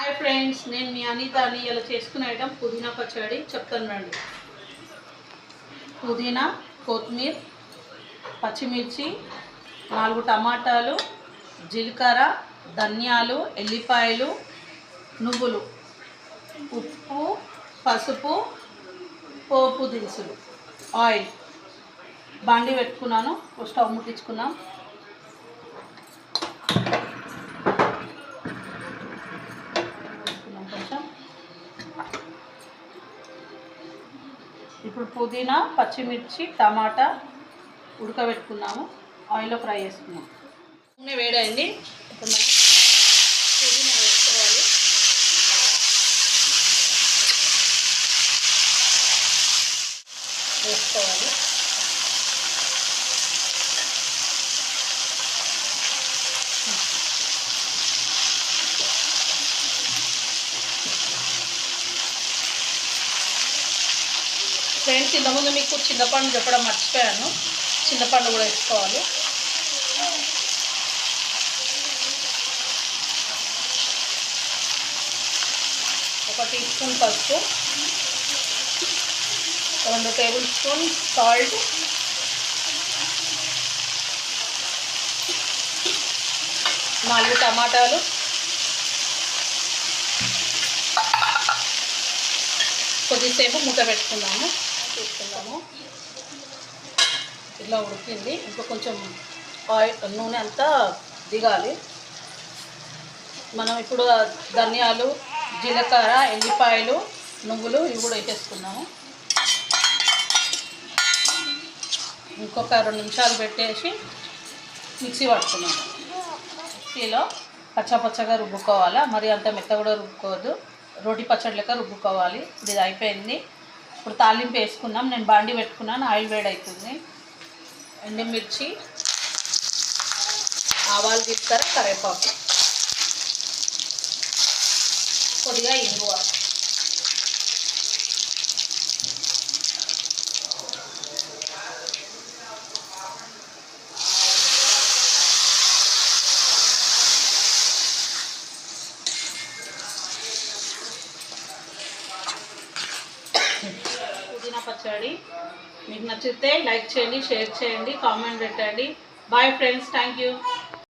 Hi friends, నేను మీ అనితాని. ఇలా చేసుకునే ఐటమ్ పుదీనా పచ్చడి చెప్తాను రండి. పుదీనా, కొత్తిమీర, పచ్చిమిర్చి, 4 టమాటాలు, జీలకర్ర, ధనియాలు, ఎల్లిపాయలు, నువ్వులు, ఉప్పు, పసుపు, పోపు దినుసులు, ఆయిల్. బాండి పెట్టుకున్నాను, స్టవ్ ముట్టించుకున్నాం. ఇప్పుడు పుదీనా, పచ్చిమిర్చి, టమాటా ఉడకబెట్టుకున్నాము. ఆయిల్లో ఫ్రై చేసుకున్నాం. నూనె వేడైంది. ఇప్పుడు మనం పుదీనా వేసుకోవాలి. ఫ్రెండ్స్, ఇంతకుముందు మీకు చింతపండు చెప్పడం మర్చిపోయాను. చింతపండు కూడా వేసుకోవాలి. ఒక టీ స్పూన్ పసుపు, 2 టేబుల్ స్పూన్ సాల్ట్, నాలుగు టమాటాలు, కొద్దిసేపు మూత పెట్టుకున్నాము. చూసుకుందాము. ఇలా ఉడికింది. ఇంకా కొంచెం నూనె అంతా దిగాలి. మనం ఇప్పుడు ధనియాలు, జీలకర్ర, ఎల్లిపాయలు, నువ్వులు ఇవి కూడా వేసేసుకున్నాము. ఇంకొక 2 నిమిషాలు పెట్టేసి మిక్సీ పట్టుకున్నాము. మిక్సీలో పచ్చగా రుబ్బుకోవాలా, మరి అంత మెత్త కూడా రుబ్బుకోవద్దు. రోటి పచ్చడి లెక్క రుబ్బుకోవాలి. ఇప్పుడు ఇది అయిపోయింది. ఇప్పుడు తాలింపు వేసుకున్నాం. నేను బాండి పెట్టుకున్నాను. ఆయిల్ వేడి అవుతుంది. ఎండుమిర్చి, ఆవాలు, జీలకర్ర, కరివేపాకు, కొద్దిగా ఇంగువ. పుదీనా పచ్చడి మీకు నచ్చితే లైక్ చేయండి, షేర్ చేయండి, కామెంట్ పెట్టండి. Bye friends, thank you.